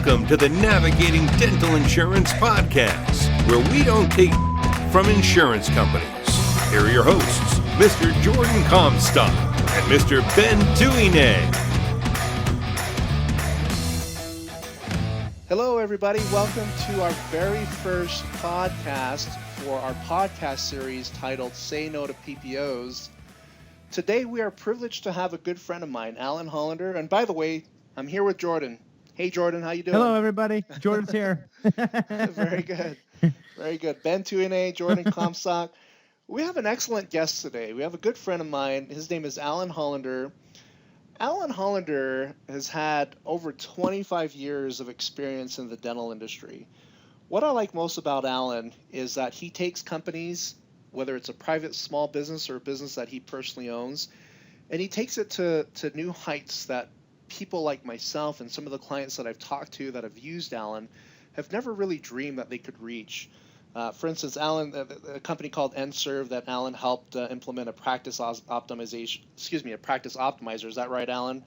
Welcome to the Navigating Dental Insurance Podcast, where we don't take from insurance companies. Here are your hosts, Mr. Jordan Comstock and Mr. Ben Tuine. Hello, everybody. Welcome to our very first podcast for our podcast series titled Say No to PPOs. Today, we are privileged to have a good friend of mine, Alan Hollander. And by the way, I'm here with Jordan. Hey, Jordan, how you doing? Hello, everybody. Jordan's here. Very good. Very good. Ben Tuine, Jordan Comstock. We have an excellent guest today. We have a good friend of mine. His name is Alan Hollander. Alan Hollander has had over 25 years of experience in the dental industry. What I like most about Alan is that he takes companies, whether it's a private small business or a business that he personally owns, and he takes it to new heights that people like myself and some of the clients that I've talked to that have used Alan have never really dreamed that they could reach. For instance, Alan, a company called NServe that Alan helped implement a practice optimizer. Is that right, Alan?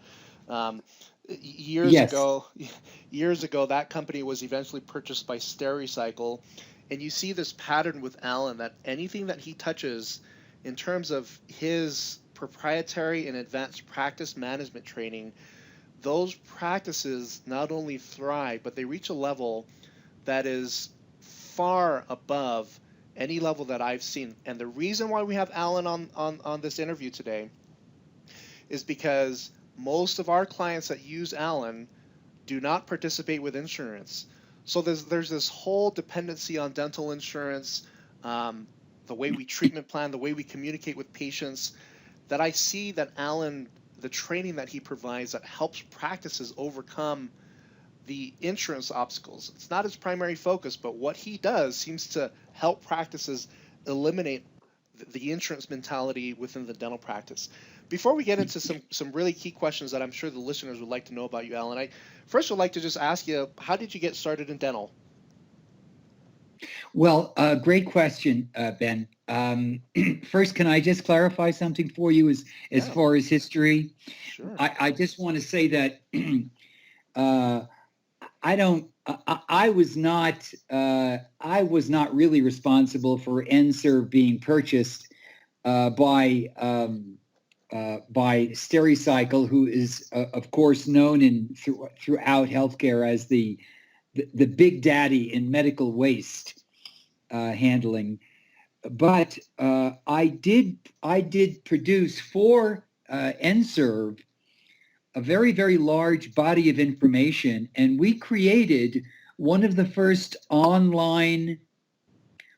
Years ago, that company was eventually purchased by Stericycle, and you see this pattern with Alan that anything that he touches in terms of his proprietary and advanced practice management training, those practices not only thrive, but they reach a level that is far above any level that I've seen. And the reason why we have Alan on this interview today is because most of our clients that use Alan do not participate with insurance. So there's this whole dependency on dental insurance, the way we treatment plan, the way we communicate with patients, that I see that Alan, the training that he provides that helps practices overcome the insurance obstacles. It's not his primary focus, but what he does seems to help practices eliminate the insurance mentality within the dental practice. Before we get into some really key questions that I'm sure the listeners would like to know about you, Alan, I first would like to just ask you, how did you get started in dental? Well, great question, Ben. First, can I just clarify something for you as far as history? Sure. I just want to say that I was not really responsible for NServe being purchased by Stericycle, who is of course known throughout healthcare as the big daddy in medical waste handling. But I did produce for NServe a very, very large body of information, and we created one of the first online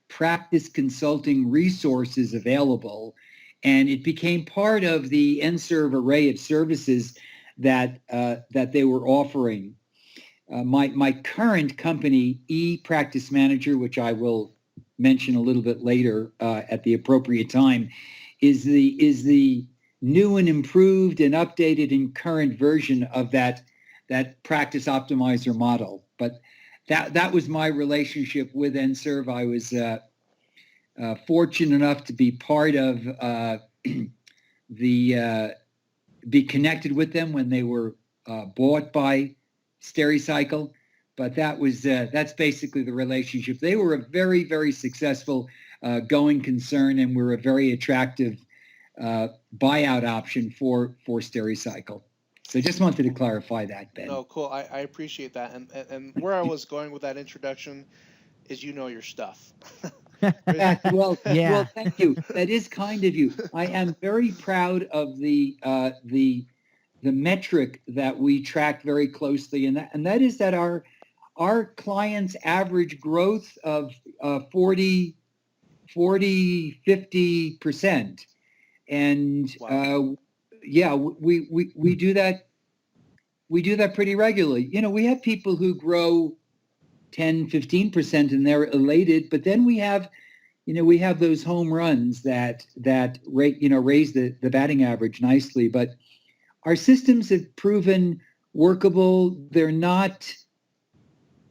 practice consulting resources available, and it became part of the NServe array of services that they were offering. My current company, ePractice Manager, which I will mention a little bit later at the appropriate time, is the new and improved and updated and current version of that practice optimizer model. But that was my relationship with NServe. I was fortunate enough to be part of be connected with them when they were bought by Stericycle. But that's basically the relationship. They were a very, very successful going concern, and were a very attractive buyout option for Stericycle. So just wanted to clarify that, Ben. No, cool. I appreciate that. And where I was going with that introduction is you know your stuff. Well, thank you. That is kind of you. I am very proud of the metric that we track very closely, and that is that our clients' average growth of 50%. And wow. We do that. We do that pretty regularly. We have people who grow 10, 15% and they're elated, but then we have those home runs that raise the batting average nicely. But our systems have proven workable. They're not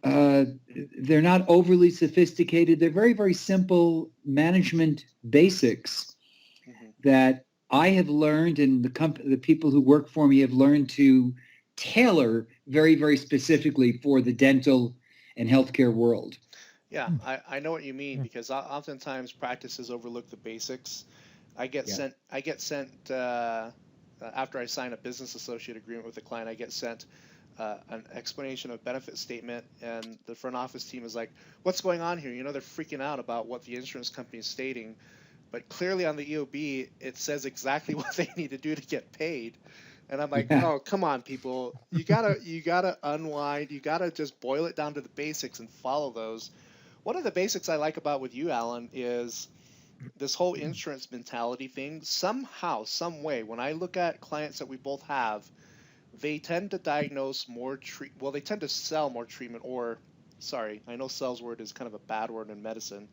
overly sophisticated. They're very, very simple management basics that I have learned, and the people who work for me have learned to tailor very, very specifically for the dental and healthcare world. Yeah, I know what you mean, because oftentimes practices overlook the basics. I get Yeah. sent after I sign a business associate agreement with a client, I get sent an explanation of benefit statement, and the front office team is like, "What's going on here?" They're freaking out about what the insurance company is stating, but clearly on the EOB it says exactly what they need to do to get paid. And I'm like, Yeah. "Oh, come on, people! You gotta unwind. You gotta just boil it down to the basics and follow those." One of the basics I like about with you, Alan, is this whole insurance mentality thing. Somehow, some way, when I look at clients that we both have, they tend to diagnose more well, they tend to sell more treatment, or sorry, I know sales word is kind of a bad word in medicine,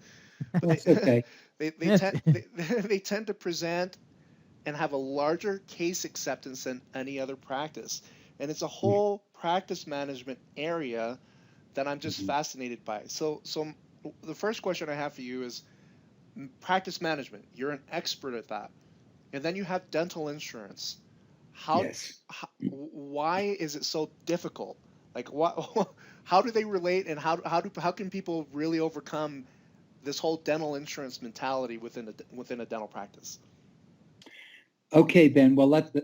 but That's okay. they tend to present and have a larger case acceptance than any other practice. And it's a whole practice management area that I'm just fascinated by. So the first question I have for you is practice management. You're an expert at that. And then you have dental insurance. Yes. Why is it so difficult? Like what how do they relate, and how can people really overcome this whole dental insurance mentality within a dental practice? Okay, Ben. Well, that's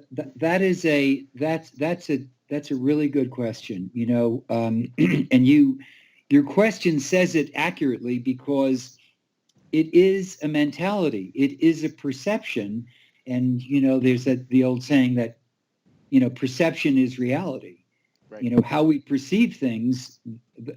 a really good question. And your question says it accurately, because it is a mentality. It is a perception, and there's the old saying that perception is reality. Right. How we perceive things,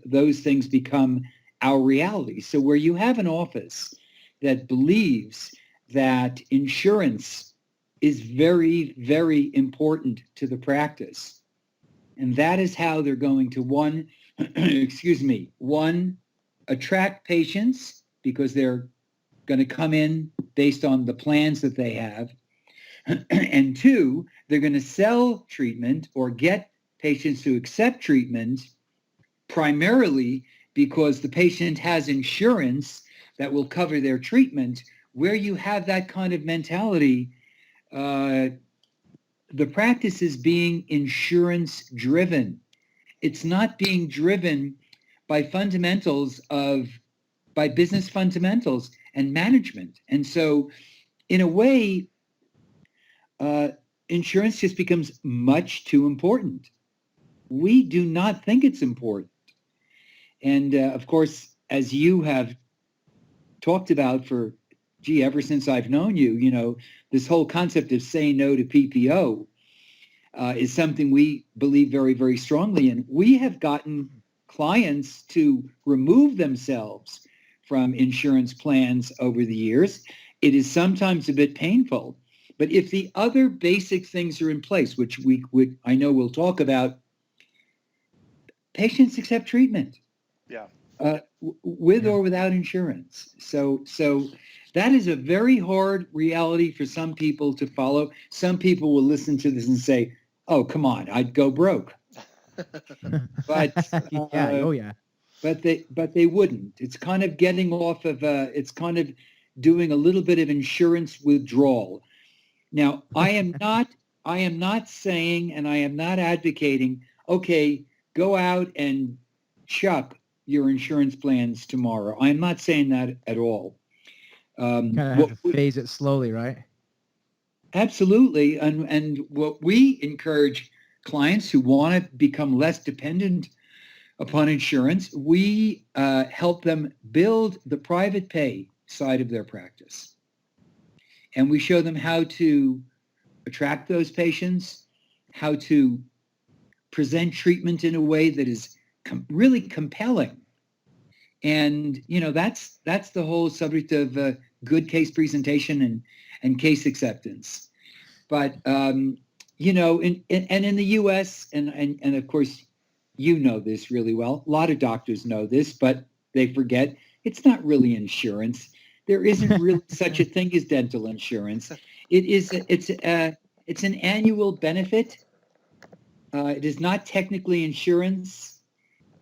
those things become our reality. So where you have an office that believes that insurance is very, very important to the practice, and that is how they're going to one, attract patients, because they're going to come in based on the plans that they have, and two, they're going to sell treatment or get patients to accept treatment primarily because the patient has insurance that will cover their treatment. Where you have that kind of mentality, the practice is being insurance driven. It's not being driven by business fundamentals and management. And so in a way, insurance just becomes much too important. We do not think it's important. And of course, as you have talked about ever since I've known you, this whole concept of saying no to PPO is something we believe very, very strongly in. We have gotten clients to remove themselves from insurance plans over the years. It is sometimes a bit painful, but if the other basic things are in place, which I know we'll talk about, patients accept treatment. Yeah. With or without insurance. So that is a very hard reality for some people to follow. Some people will listen to this and say, "Oh, come on, I'd go broke." But yeah. But they wouldn't. It's kind of getting off of it's kind of doing a little bit of insurance withdrawal. Now, I am not saying, and I am not advocating, okay, go out and chuck your insurance plans tomorrow. I'm not saying that at all. Kind of have to phase it slowly, right? Absolutely. And what we encourage clients who want to become less dependent upon insurance, we help them build the private pay side of their practice. And we show them how to attract those patients, how to present treatment in a way that is really compelling. And, that's the whole subject of good case presentation and case acceptance. But, in the U.S., and of course, this really well, a lot of doctors know this, but they forget it's not really insurance. There isn't really such a thing as dental insurance. It's an annual benefit. It is not technically insurance,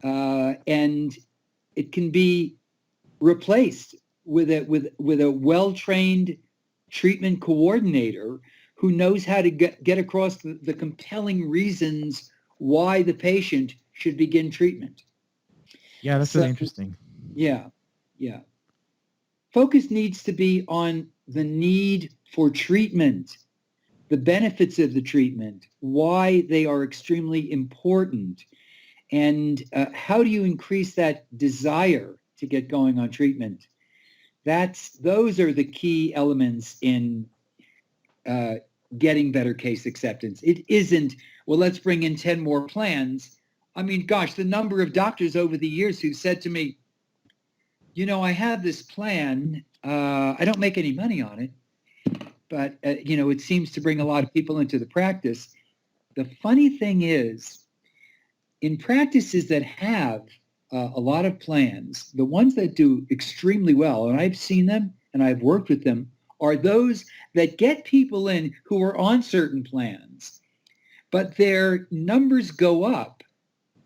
and it can be replaced with a well-trained treatment coordinator who knows how to get across the compelling reasons why the patient should begin treatment. Yeah, that's really interesting. Yeah, yeah. Focus needs to be on the need for treatment, the benefits of the treatment, why they are extremely important, and how do you increase that desire to get going on treatment. Those are the key elements in getting better case acceptance. It isn't, well, let's bring in 10 more plans. I mean, gosh, the number of doctors over the years who said to me, I have this plan. I don't make any money on it, but, it seems to bring a lot of people into the practice. The funny thing is, in practices that have a lot of plans, the ones that do extremely well, and I've seen them and I've worked with them, are those that get people in who are on certain plans, but their numbers go up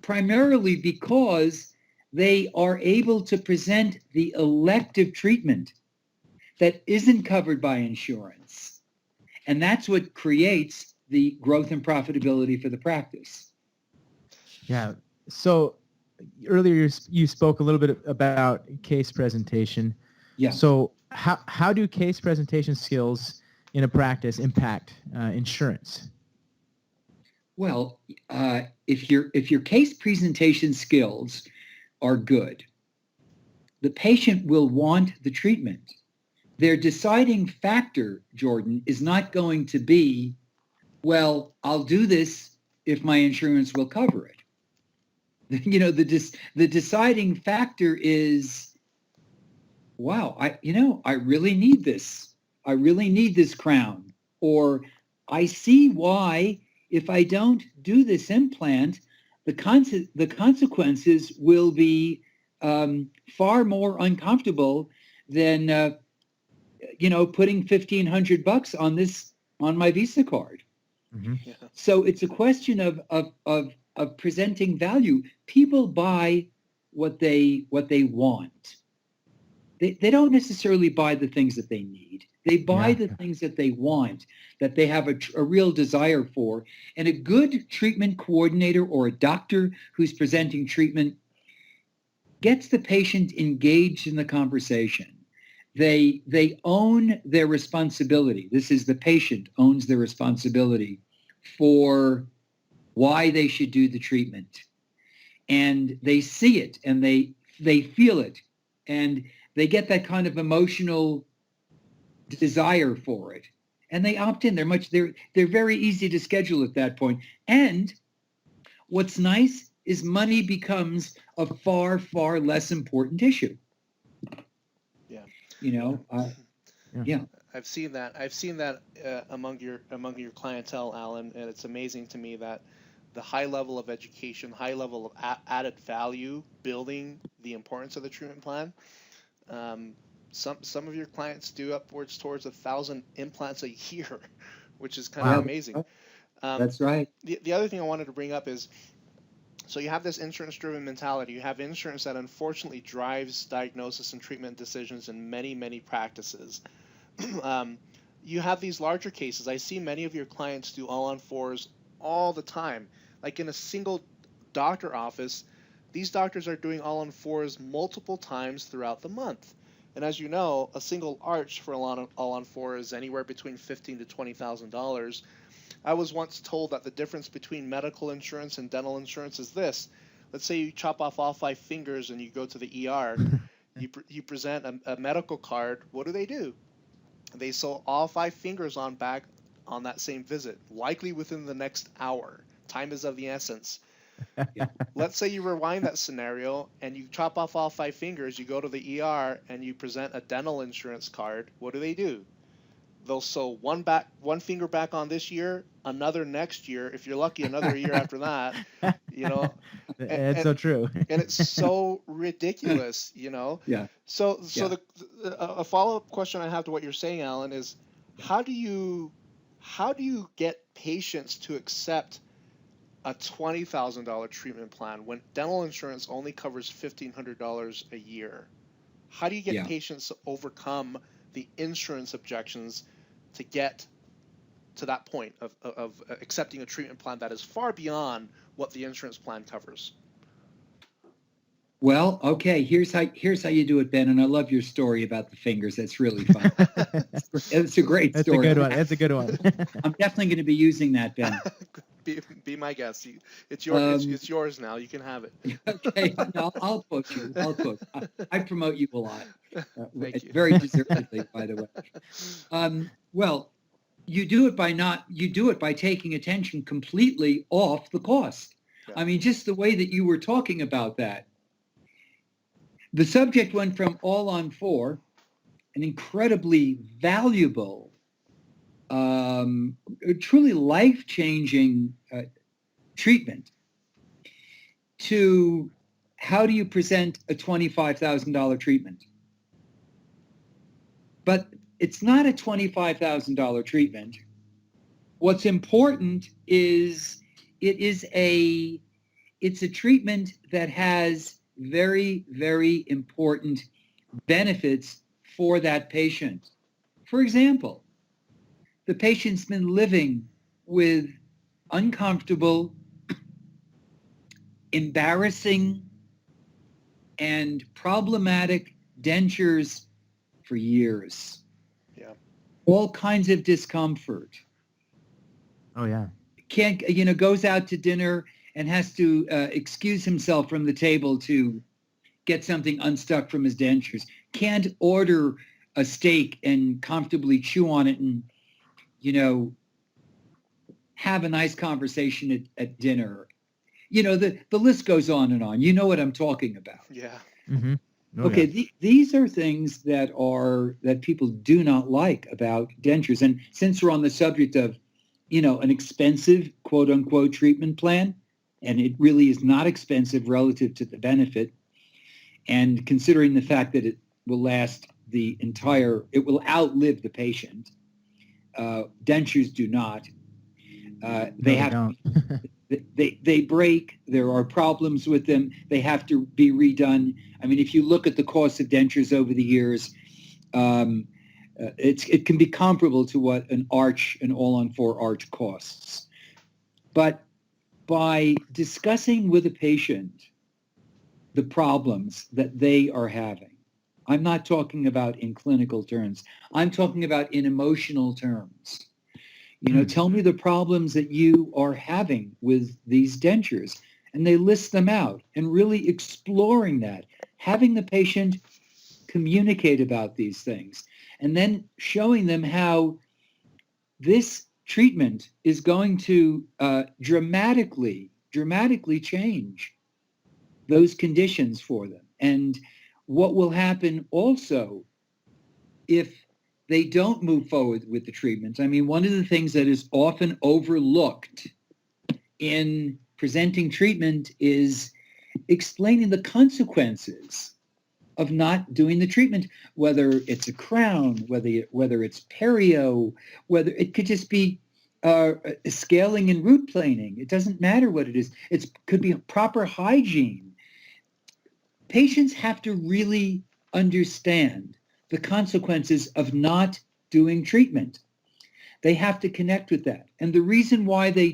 primarily because they are able to present the elective treatment that isn't covered by insurance. And that's what creates the growth and profitability for the practice. Yeah. So earlier you spoke a little bit about case presentation. Yeah. So how do case presentation skills in a practice impact insurance? Well, if your case presentation skills are good, the patient will want the treatment. Their deciding factor, Jordan, is not going to be, well, I'll do this if my insurance will cover it. The deciding factor is, wow, I really need this. I really need this crown. Or I see why if I don't do this implant, the consequences will be far more uncomfortable than putting $1,500 on my Visa card. Mm-hmm. Yeah. So it's a question of presenting value. People buy what they want. They don't necessarily buy the things that they need. They buy the things that they want, that they have a real desire for. And a good treatment coordinator or a doctor who's presenting treatment gets the patient engaged in the conversation. They own their responsibility. This is the patient owns their responsibility for why they should do the treatment. And they see it and they feel it. And they get that kind of emotional desire for it, and they opt in. They're very easy to schedule at that point. And what's nice is money becomes a far, far less important issue. Yeah. Yeah. I've seen that among your clientele, Alan, and it's amazing to me that the high level of education, high level of added value, building the importance of the treatment plan. Some of your clients do upwards towards 1,000 implants a year, which is kind of amazing. That's right. The other thing I wanted to bring up is, so you have this insurance-driven mentality. You have insurance that unfortunately drives diagnosis and treatment decisions in many, many practices. You have these larger cases. I see many of your clients do all-on-4s all the time. Like in a single doctor office, these doctors are doing all-on-4s multiple times throughout the month. And as you know, a single arch for all-on-4 is anywhere between $15,000 to $20,000. I was once told that the difference between medical insurance and dental insurance is this. Let's say you chop off all 5 fingers and you go to the ER. You present a medical card. What do? They sew all 5 fingers on back on that same visit, likely within the next hour. Time is of the essence. Let's say you rewind that scenario and you chop off all 5 fingers, you go to the ER and you present a dental insurance card. What do? They'll sew one finger back on this year, another next year, if you're lucky, another year after that. It's so true. And it's so ridiculous, Yeah. So a follow-up question I have to what you're saying, Alan, is how do you get patients to accept a $20,000 treatment plan when dental insurance only covers $1,500 a year? How do you get patients to overcome the insurance objections to get to that point of accepting a treatment plan that is far beyond what the insurance plan covers? Well, okay, here's how you do it, Ben. And I love your story about the fingers. That's really fun. It's a great That's story. a good one. That's a good one. I'm definitely going to be using that, Ben. Be my guest. It's yours now. You can have it. Okay, no, I'll quote you. I promote you a lot. Thank you. Very deservedly, by the way. Well, you do it by taking attention completely off the cost. Yeah. I mean, just the way that you were talking about that. The subject went from all on four, an incredibly valuable, truly life-changing treatment, to how do you present a $25,000 treatment? But it's not a $25,000 treatment. What's important is it's a treatment that has very, very important benefits for that patient. For example, the patient's been living with uncomfortable, embarrassing, and problematic dentures for years. Yeah. All kinds of discomfort. Oh yeah. Goes out to dinner and has to excuse himself from the table to get something unstuck from his dentures. Can't order a steak and comfortably chew on it and, have a nice conversation at dinner. The list goes on and on. You know what I'm talking about. Yeah. Mm-hmm. Oh, Okay, yeah. these are things that people do not like about dentures. And since we're on the subject of, an expensive, quote unquote, treatment plan, and it really is not expensive relative to the benefit, and considering the fact that it will outlive the patient, dentures do not. They break. There are problems with them. They have to be redone. I mean, if you look at the cost of dentures over the years, it can be comparable to what an all-on-4 arch costs. But by discussing with a patient the problems that they are having, I'm not talking about in clinical terms. I'm talking about in emotional terms. Tell me the problems that you are having with these dentures. And they list them out, and really exploring that, having the patient communicate about these things, and then showing them how this treatment is going to dramatically change those conditions for them. And what will happen also if they don't move forward with the treatment. I mean, one of the things that is often overlooked in presenting treatment is explaining the consequences of not doing the treatment, whether it's a crown, whether it's perio, whether it could just be scaling and root planing. It doesn't matter what it is. It could be proper hygiene. Patients have to really understand the consequences of not doing treatment. They have to connect with that. And the reason why they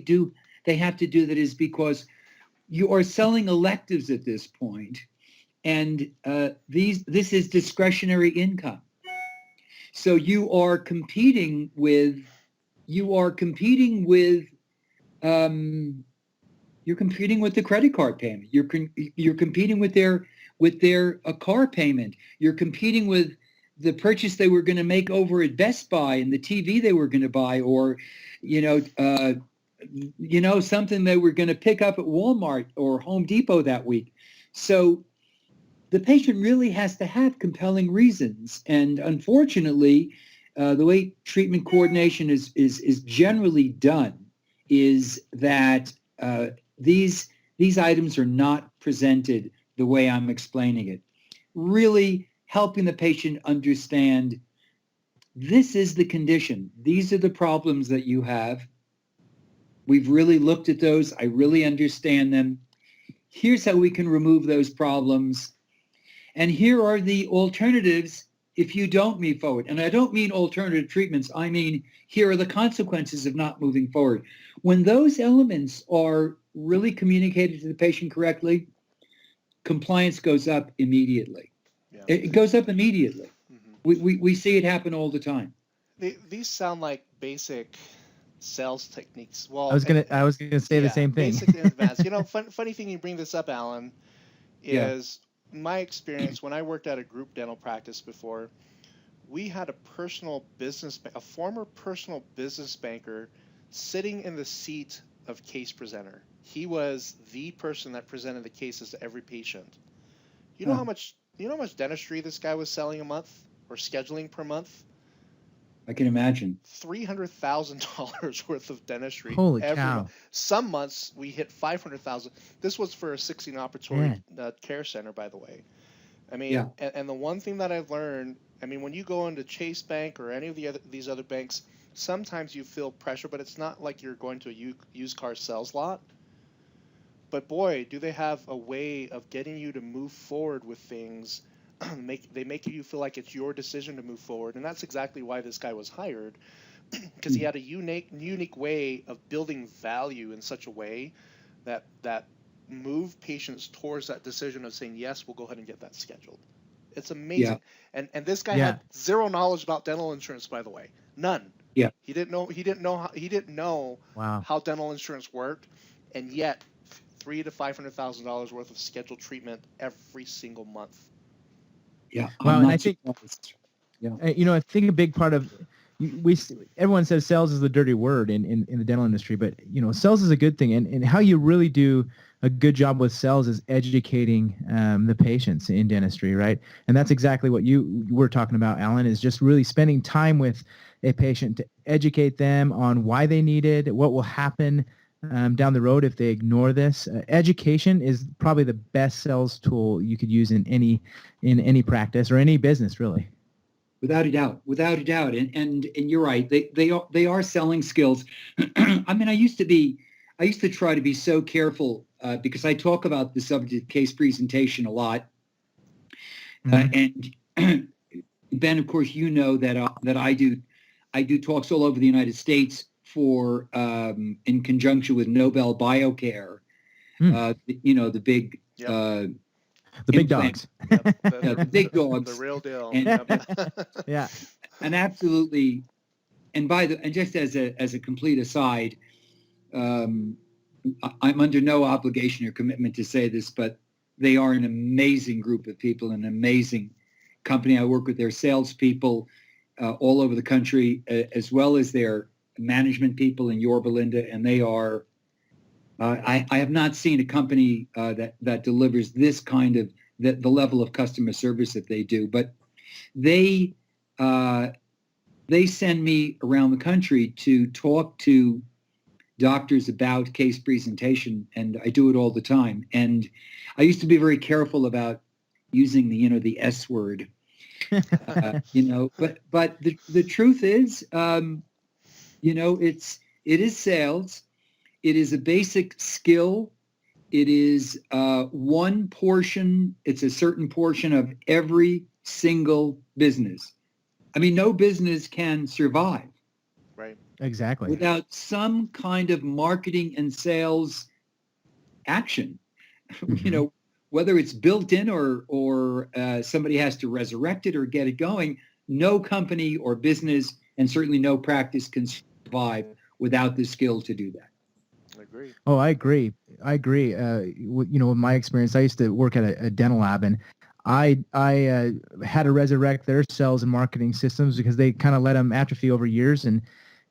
have to do that is because you are selling electives at this point, and this is discretionary income. So you're competing with the credit card payment. You're competing with their car payment. You're competing with the purchase they were going to make over at Best Buy and the TV they were going to buy, or, something they were going to pick up at Walmart or Home Depot that week. So the patient really has to have compelling reasons. And unfortunately, the way treatment coordination is generally done is that these items are not presented the way I'm explaining it. Really helping the patient understand, this is the condition. These are the problems that you have. We've really looked at those. I really understand them. Here's how we can remove those problems. And here are the alternatives if you don't move forward, and I don't mean alternative treatments, I mean, here are the consequences of not moving forward. When those elements are really communicated to the patient correctly, compliance goes up immediately. Yeah. It goes up immediately. Mm-hmm. We see it happen all the time. These sound like basic sales techniques. I Well, was gonna say the same thing. basic and advanced. Funny thing you bring this up, Alan, Yeah. is my experience when I worked at a group dental practice before. We had a former personal business banker sitting in the seat of case presenter. He was the person that presented the cases to every patient. You know how much dentistry this guy was selling a month or scheduling per month? I can imagine. $300,000 worth of dentistry. Holy every cow. month. Some months we hit 500,000. This was for a 16 operatory care center, by the way. I mean, Yeah. and the one thing that I've learned, I mean, when you go into Chase Bank or any of these other banks, sometimes you feel pressure, but it's not like you're going to a used car sales lot. But boy, do they have a way of getting you to move forward with things. They make you feel like it's your decision to move forward, and that's exactly why this guy was hired, because he had a unique way of building value in such a way that moved patients towards that decision of saying, yes, we'll go ahead and get that scheduled. It's amazing. Yeah. And this guy had zero knowledge about dental insurance, by the way. None. Yeah. He didn't know Wow. how dental insurance worked, and yet $300,000 to $500,000 worth of scheduled treatment every single month. Yeah. Well, and I think, yeah. I think a big part of everyone says sales is the dirty word in the dental industry, but sales is a good thing, and how you really do a good job with sales is educating the patients in dentistry, right? And that's exactly what you were talking about, Alan, is just really spending time with a patient to educate them on why they need it, what will happen down the road if they ignore this. Education is probably the best sales tool you could use in any practice or any business, really. Without a doubt. And you're right. They are selling skills. I mean, I used to try to be so careful because I talk about the subject of case presentation a lot. And Ben, of course, that I do talks all over the United States for in conjunction with Nobel Biocare. The big the big dogs. The big dogs. The real deal. Yeah. And absolutely. And just as a complete aside, I'm under no obligation or commitment to say this, but they are an amazing group of people, an amazing company. I work with their salespeople all over the country, as well as their management people in Yorba Linda, and they are. I have not seen a company that delivers this kind of the level of customer service that they do. But they send me around the country to talk to doctors about case presentation, and I do it all the time. And I used to be very careful about using the S word, But the truth is, it is sales. It is a basic skill. It is one portion. It's a certain portion of every single business. I mean, no business can survive. Right. Exactly. Without some kind of marketing and sales action. Mm-hmm. Whether it's built in or somebody has to resurrect it or get it going, no company or business and certainly no practice can survive without the skill to do that. I agree. Oh, I agree. With my experience, I used to work at a dental lab, and I had to resurrect their sales and marketing systems because they kind of let them atrophy over years, and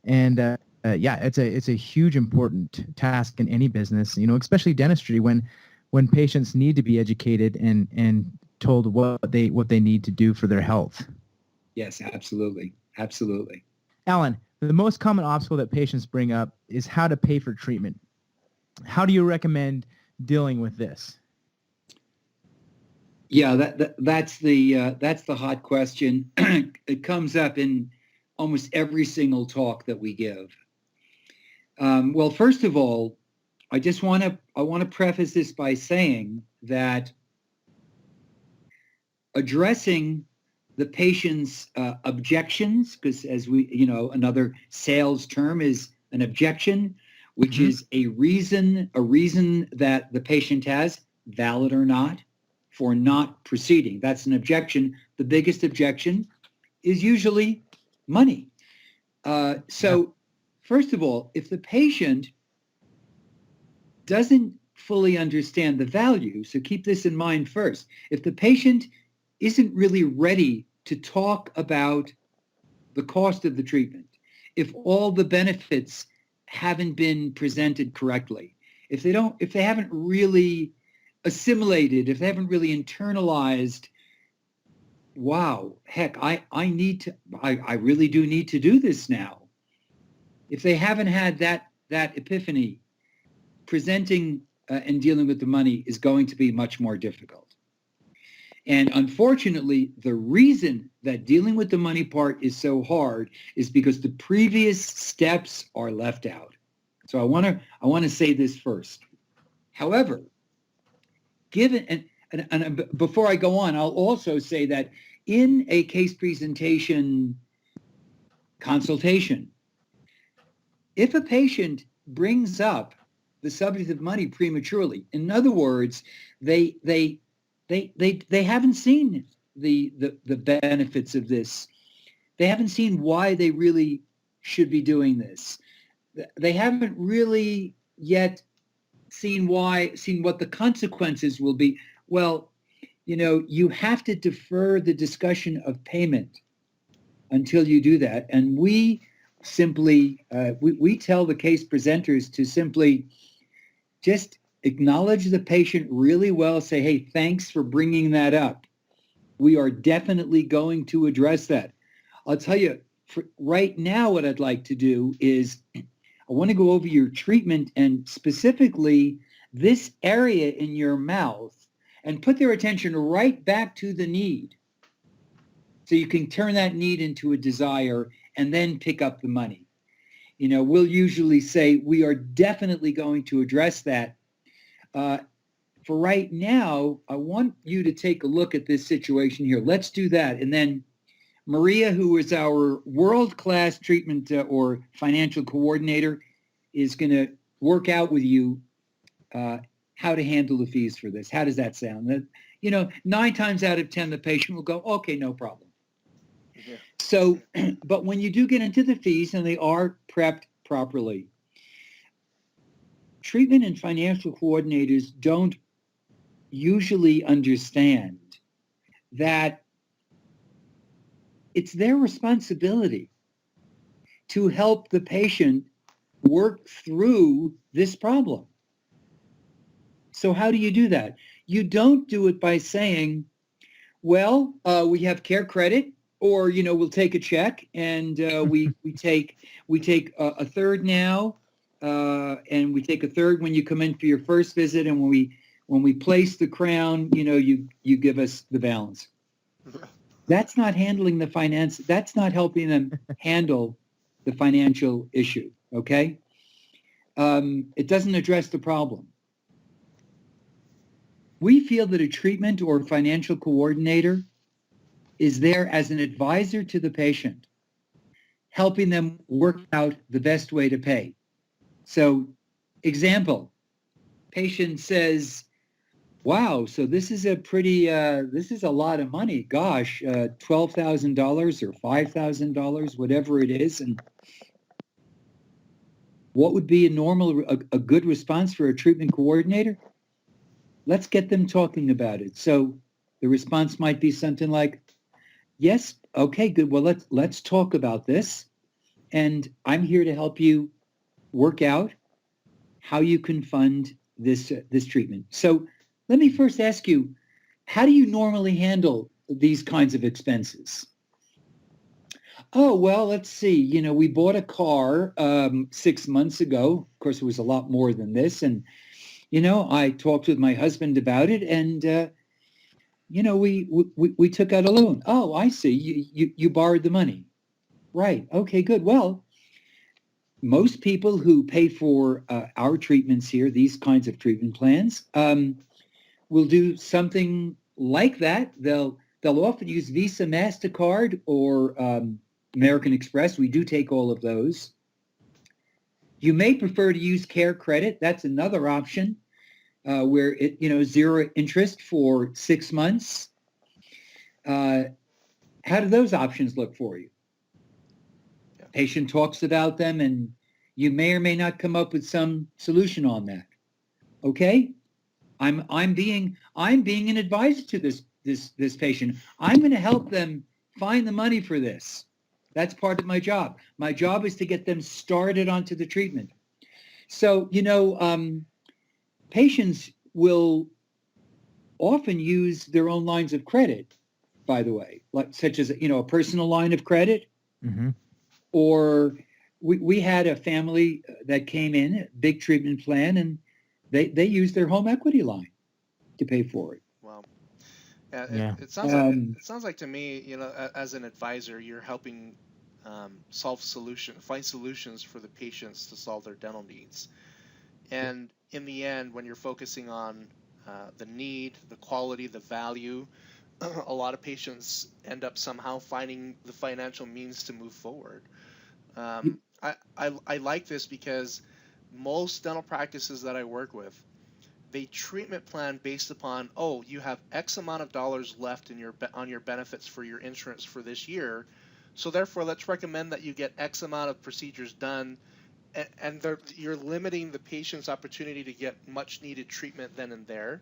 it's a huge important task in any business, especially dentistry when patients need to be educated and told what they need to do for their health. Yes, absolutely. Absolutely. Alan, the most common obstacle that patients bring up is how to pay for treatment. How do you recommend dealing with this? Yeah, that's the hot question. It comes up in almost every single talk that we give. Well, first of all, I want to preface this by saying that addressing the patient's objections, because as we, another sales term is an objection, which is a reason that the patient has, valid or not, for not proceeding. That's an objection. The biggest objection is usually money. So first of all, if the patient doesn't fully understand the value, so keep this in mind first, if the patient isn't really ready to talk about the cost of the treatment, if all the benefits haven't been presented correctly, if they haven't really assimilated, if they haven't really internalized, wow, heck, I really do need to do this now. If they haven't had that epiphany, presenting and dealing with the money is going to be much more difficult. And unfortunately, the reason that dealing with the money part is so hard is because the previous steps are left out. So I want to say this first. However, given and before I go on, I'll also say that in a case presentation consultation, if a patient brings up the subject of money prematurely, in other words, they haven't seen the benefits of this. They haven't seen why they really should be doing this. They haven't really yet seen what the consequences will be. Well, you have to defer the discussion of payment until you do that. And we simply, we tell the case presenters to simply just acknowledge the patient really well, say, hey, thanks for bringing that up. We are definitely going to address that. I'll tell you, right now what I'd like to do is I want to go over your treatment and specifically this area in your mouth and put their attention right back to the need. So you can turn that need into a desire and then pick up the money. We'll usually say we are definitely going to address that. For right now, I want you to take a look at this situation here. Let's do that. And then Maria, who is our world-class treatment or financial coordinator, is going to work out with you how to handle the fees for this. How does that sound? 9 times out of 10, the patient will go, okay, no problem. Yeah. So, but when you do get into the fees and they are prepped properly, treatment and financial coordinators don't usually understand that it's their responsibility to help the patient work through this problem. So how do you do that? You don't do it by saying, well, we have care credit, or, we'll take a check and we take a third now, and we take a third when you come in for your first visit, and when we place the crown, you give us the balance. That's not handling the finance. That's not helping them handle the financial issue. Okay, it doesn't address the problem. We feel that a treatment or financial coordinator is there as an advisor to the patient, helping them work out the best way to pay. So, example, patient says, wow, so this is this is a lot of money. Gosh, $12,000 or $5,000, whatever it is. And what would be a good response for a treatment coordinator? Let's get them talking about it. So the response might be something like, yes, okay, good. Well, let's talk about this. And I'm here to help you work out how you can fund this treatment. So let me first ask you, how do you normally handle these kinds of expenses? Oh, well, let's see. We bought a car 6 months ago. Of course, it was a lot more than this. And, I talked with my husband about it, and, we took out a loan. Oh, I see. You borrowed the money. Right. Okay, good. Well, most people who pay for our treatments here, these kinds of treatment plans, will do something like that. They'll They'll often use Visa, MasterCard, or American Express. We do take all of those. You may prefer to use Care Credit. That's another option where it, zero interest for 6 months. How do those options look for you? Yeah. Patient talks about them, and you may or may not come up with some solution on that. Okay, I'm being an advisor to this patient. I'm going to help them find the money for this. That's part of my job. My job is to get them started onto the treatment. So, patients will often use their own lines of credit, by the way, such as, a personal line of credit. Mm-hmm. Or we had a family that came in, big treatment plan, and they used their home equity line to pay for it. Wow. Yeah. It sounds like to me, as an advisor, you're helping find solutions for the patients to solve their dental needs. And in the end, when you're focusing on the need, the quality, the value, a lot of patients end up somehow finding the financial means to move forward. I like this because most dental practices that I work with, they treatment plan based upon, you have X amount of dollars left on your benefits for your insurance for this year, so therefore let's recommend that you get X amount of procedures done, and you're limiting the patient's opportunity to get much needed treatment then and there.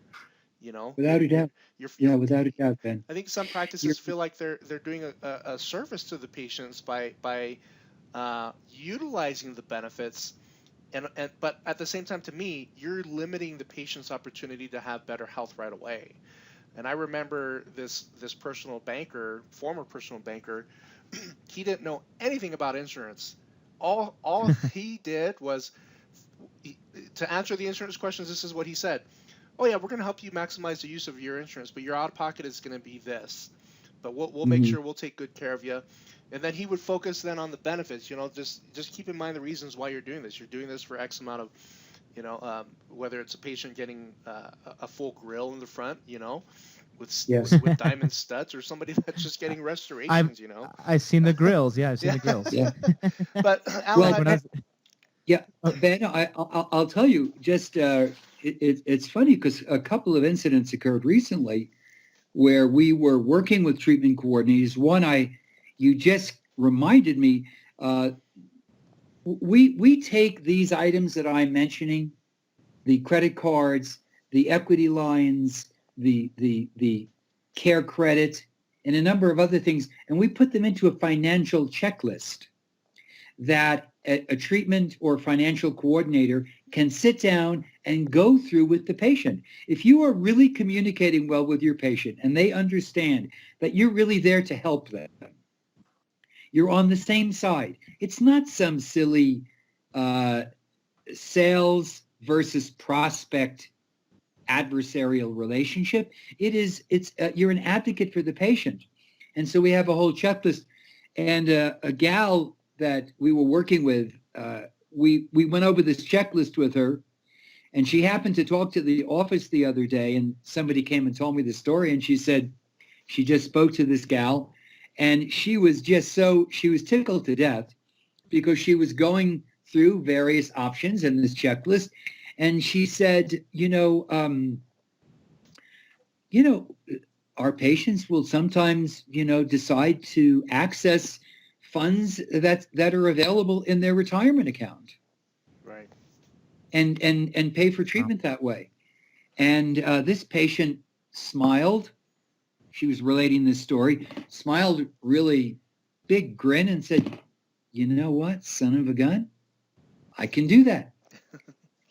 Without a doubt. You're, Without a doubt, Ben. I think some practices feel like they're doing a service to the patients by utilizing the benefits, but at the same time, to me, you're limiting the patient's opportunity to have better health right away. And I remember this former personal banker, he didn't know anything about insurance. All he did was, to answer the insurance questions, this is what he said. Oh yeah, we're going to help you maximize the use of your insurance, but your out-of-pocket is going to be this. But we'll make sure we'll take good care of you. And then he would focus then on the benefits. Just keep in mind the reasons why you're doing this. You're doing this for X amount of, whether it's a patient getting a full grill in the front, with diamond studs, or somebody that's just getting restorations. I've seen the grills. Yeah, I've seen the grills. Yeah. But Alan, Ben, I'll tell you, just it's funny because a couple of incidents occurred recently where we were working with treatment coordinators. One, you just reminded me, we take these items that I'm mentioning, the credit cards, the equity lines, the care credit, and a number of other things, and we put them into a financial checklist that a treatment or financial coordinator can sit down and go through with the patient. If you are really communicating well with your patient and they understand that you're really there to help them, you're on the same side. It's not some silly sales versus prospect adversarial relationship. You're an advocate for the patient. And so we have a whole checklist. And a gal that we were working with, we went over this checklist with her, and she happened to talk to the office the other day, and somebody came and told me the story, and she said she just spoke to this gal, and she was tickled to death because she was going through various options in this checklist, and she said, our patients will sometimes, decide to access funds that are available in their retirement account, right, and pay for treatment that way. And this patient smiled. She was relating this story, smiled really big grin, and said, "You know what, son of a gun, I can do that."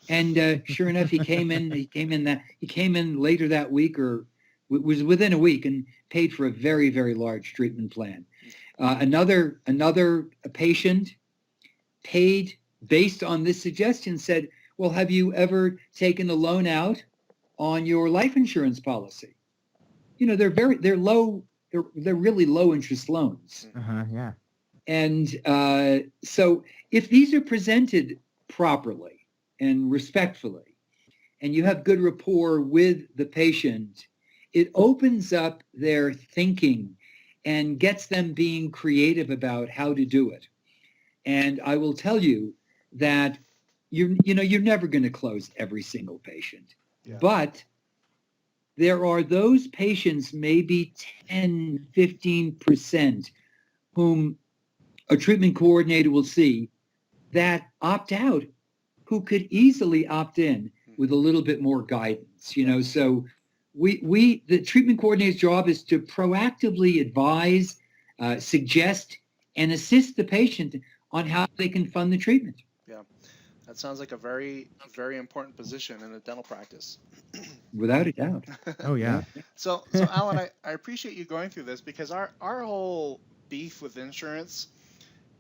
And sure enough, he came in later that week, or was within a week, and paid for a very, very large treatment plan. Another patient paid based on this suggestion, said, "Well, have you ever taken a loan out on your life insurance policy?" They're really low interest loans. Yeah. And so if these are presented properly and respectfully, and you have good rapport with the patient, it opens up their thinking and gets them being creative about how to do it. And I will tell you that you're never going to close every single patient. Yeah. But there are those patients, maybe 10, 15%, whom a treatment coordinator will see that opt out, who could easily opt in with a little bit more guidance. So the treatment coordinator's job is to proactively advise, suggest, and assist the patient on how they can fund the treatment. Yeah. That sounds like a very, very important position in a dental practice. Without a doubt. Oh yeah. So Alan, I appreciate you going through this, because our whole beef with insurance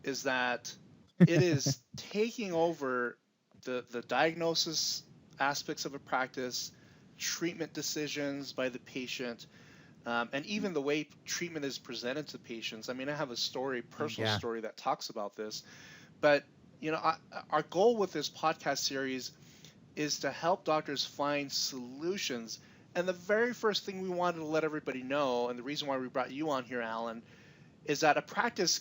is that it is taking over the diagnosis aspects of a practice, treatment decisions by the patient, and even the way treatment is presented to patients. I mean, I have a personal story that talks about this, but our goal with this podcast series is to help doctors find solutions. And the very first thing we wanted to let everybody know, and the reason why we brought you on here, Alan, is that a practice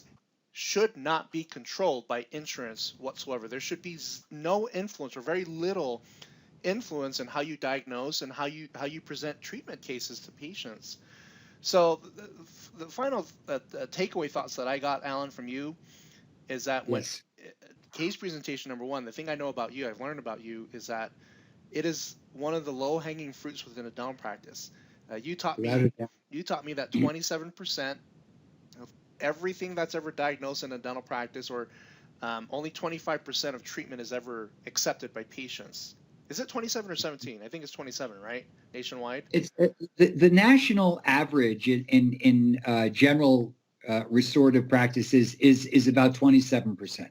should not be controlled by insurance whatsoever. There should be no influence, or very little influence, in how you diagnose and how you present treatment cases to patients. So the final takeaway thoughts that I got, Alan, from you is that when case presentation number one, the thing I know about you, I've learned about you, is that it is one of the low-hanging fruits within a dental practice. You taught me that 27% of everything that's ever diagnosed in a dental practice, or only 25% of treatment is ever accepted by patients. Is it 27 or 17? I think it's 27, right? Nationwide? It's the national average in general restorative practices is about 27%.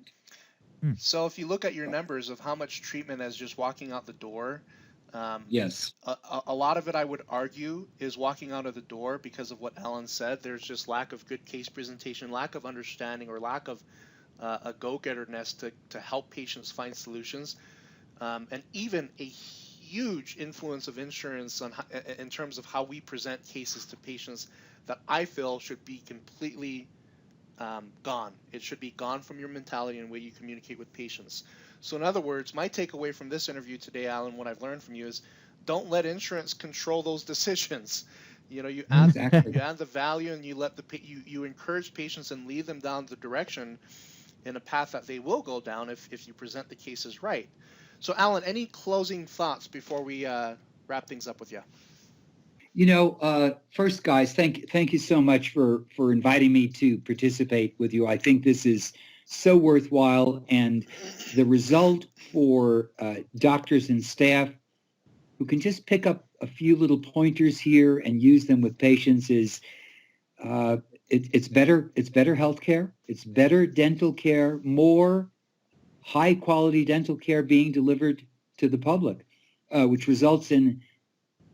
So if you look at your numbers of how much treatment is just walking out the door, yes, a lot of it, I would argue, is walking out of the door because of what Alan said. There's just lack of good case presentation, lack of understanding, or lack of a go-getterness to help patients find solutions, and even a huge influence of insurance in terms of how we present cases to patients that I feel should be completely gone. It should be gone from your mentality and way you communicate with patients. So in other words, my takeaway from this interview today, Alan, what I've learned from you is, don't let insurance control those decisions. You add the value, and you encourage patients and lead them down the direction in a path that they will go down if you present the cases right. So Alan, any closing thoughts before we wrap things up with you? First, guys, thank you so much for inviting me to participate with you. I think this is so worthwhile, and the result for doctors and staff who can just pick up a few little pointers here and use them with patients is it's better healthcare, it's better dental care, more high quality dental care being delivered to the public, which results in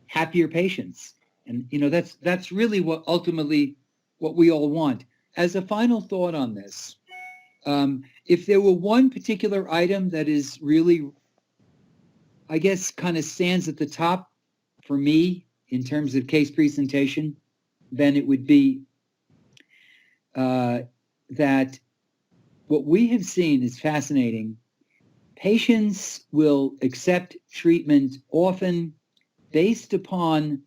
happier patients. And that's really what ultimately what we all want. As a final thought on this, if there were one particular item that is really, I guess, kind of stands at the top for me in terms of case presentation, then it would be that what we have seen is fascinating. Patients will accept treatment often based upon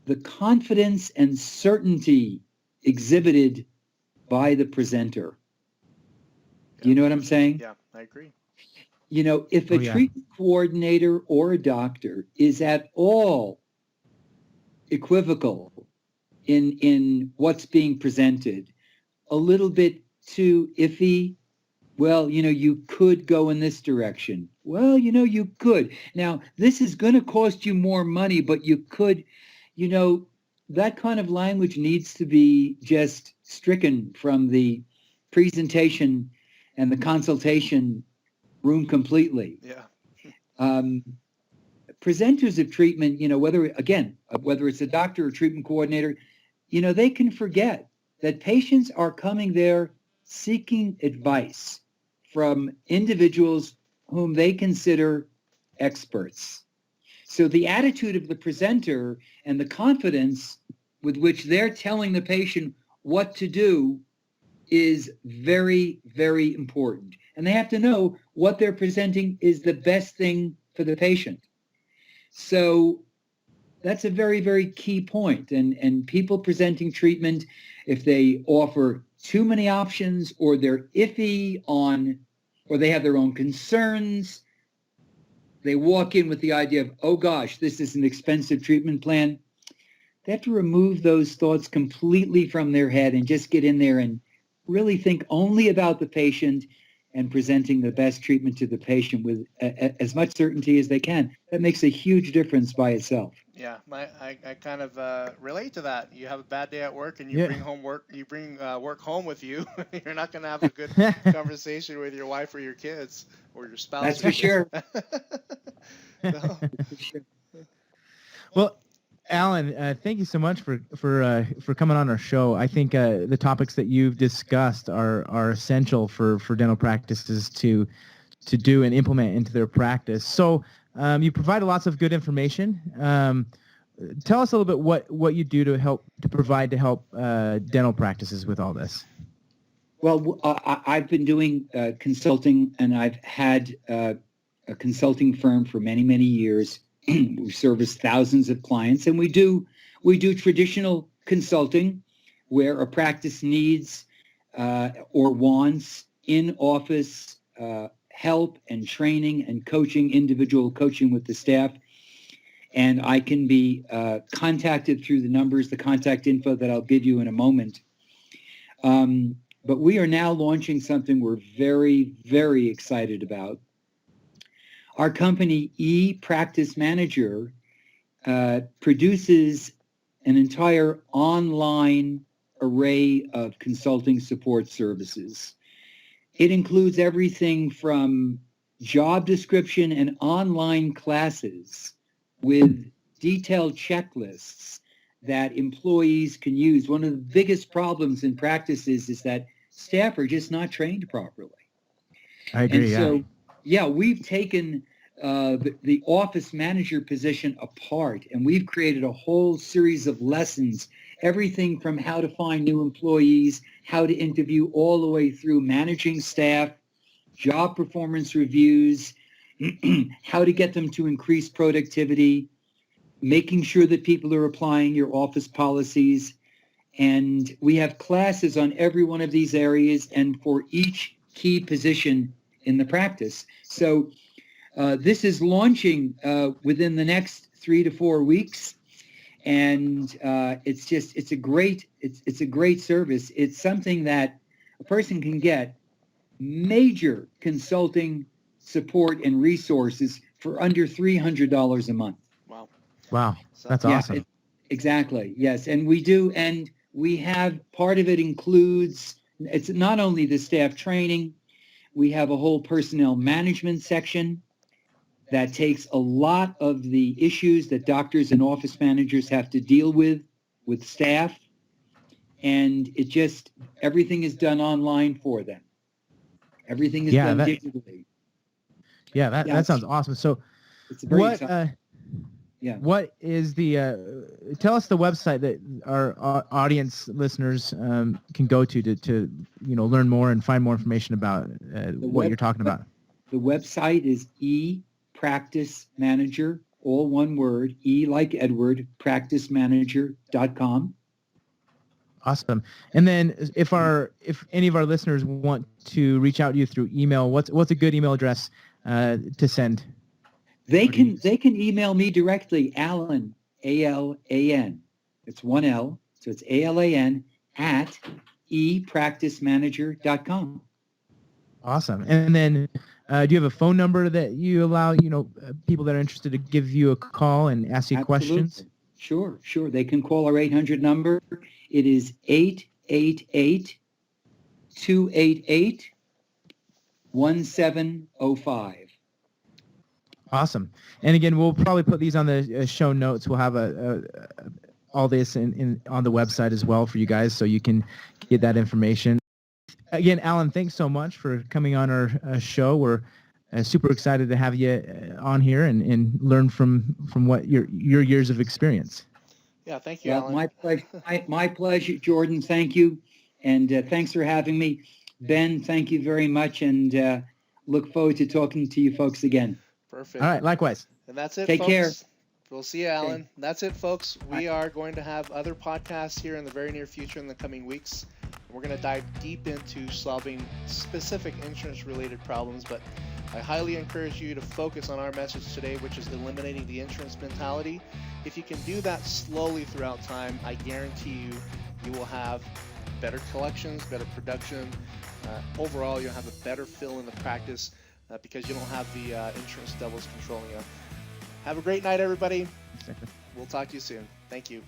the confidence and certainty exhibited by the presenter. Do you know what I'm saying? Yeah, I agree. If a treatment coordinator or a doctor is at all equivocal in what's being presented, a little bit too iffy, well, you could go in this direction. Well, you could. Now, this is going to cost you more money, but you could, that kind of language needs to be just stricken from the presentation and the consultation room completely. Yeah. Presenters of treatment, whether it's a doctor or treatment coordinator, they can forget that patients are coming there seeking advice from individuals whom they consider experts. So the attitude of the presenter and the confidence with which they're telling the patient what to do is very, very important. And they have to know what they're presenting is the best thing for the patient. So that's a very, very key point. And people presenting treatment, if they offer too many options or they're iffy on, or they have their own concerns, they walk in with the idea of, oh gosh, this is an expensive treatment plan. They have to remove those thoughts completely from their head and just get in there and really think only about the patient and presenting the best treatment to the patient with as much certainty as they can. That makes a huge difference by itself. Yeah, I kind of relate to that. You have a bad day at work and you Yeah. bring work home with you. You're not going to have a good conversation with your wife or your kids or your spouse. That's for sure. So, Well, Alan, thank you so much for coming on our show. I think the topics that you've discussed are essential for dental practices to do and implement into their practice. So you provide lots of good information. Tell us a little bit what you do to help dental practices with all this. Well, I've been doing consulting, and I've had a consulting firm for many, many years. We service thousands of clients, and we do traditional consulting where a practice needs or wants in-office help and training and coaching, individual coaching with the staff. And I can be contacted through the contact info that I'll give you in a moment. But we are now launching something we're very, very excited about. Our company, ePractice Manager, produces an entire online array of consulting support services. It includes everything from job description and online classes with detailed checklists that employees can use. One of the biggest problems in practices is that staff are just not trained properly. I agree. And so, we've taken the office manager position apart, and we've created a whole series of lessons, everything from how to find new employees, how to interview, all the way through managing staff, job performance reviews, how to get them to increase productivity, making sure that people are applying your office policies. And we have classes on every one of these areas and for each key position in the practice. So this is launching within the next 3 to 4 weeks, and it's a great service. It's something that a person can get major consulting support and resources for under $300 a month. Wow, So, that's Yeah, awesome. exactly. Yes, and we do, and we have part of it includes. It's not only the staff training. We have a whole personnel management section that takes a lot of the issues that doctors and office managers have to deal with staff. And everything is done online for them. Everything is done digitally. Yeah, that sounds awesome. So It's very exciting. what is tell us the website that our audience listeners can go to learn more and find more information about what you're talking about. The website is ePractice Manager, all one word, E like Edward, practicemanager.com. Awesome. And then if any of our listeners want to reach out to you through email, what's a good email address to send? They can email me directly, Alan, A-L-A-N. It's one L, so it's A-L-A-N at ePracticeManager.com. Awesome. And then do you have a phone number that you allow people that are interested to give you a call and ask you questions? Sure. They can call our 800 number. It is 888-288-1705. Awesome. And again, we'll probably put these on the show notes. We'll have all this on the website as well for you guys, so you can get that information. Again, Alan, thanks so much for coming on our show. We're super excited to have you on here and learn from what your years of experience. Yeah, thank you, Well, Alan. my pleasure. My pleasure, Jordan. Thank you, and thanks for having me. Ben, thank you very much, and look forward to talking to you folks again. Perfect. All right, likewise. And that's it, Take folks. care. We'll see you, Alan. Okay. That's it, folks. We Bye. are going to have other podcasts here in the very near future in the coming weeks. We're going to dive deep into solving specific insurance-related problems, but I highly encourage you to focus on our message today, which is eliminating the insurance mentality. If you can do that slowly throughout time, I guarantee you will have better collections, better production. Overall, you'll have a better feel in the practice because you don't have the insurance devils controlling you. Have a great night, everybody. We'll talk to you soon. Thank you.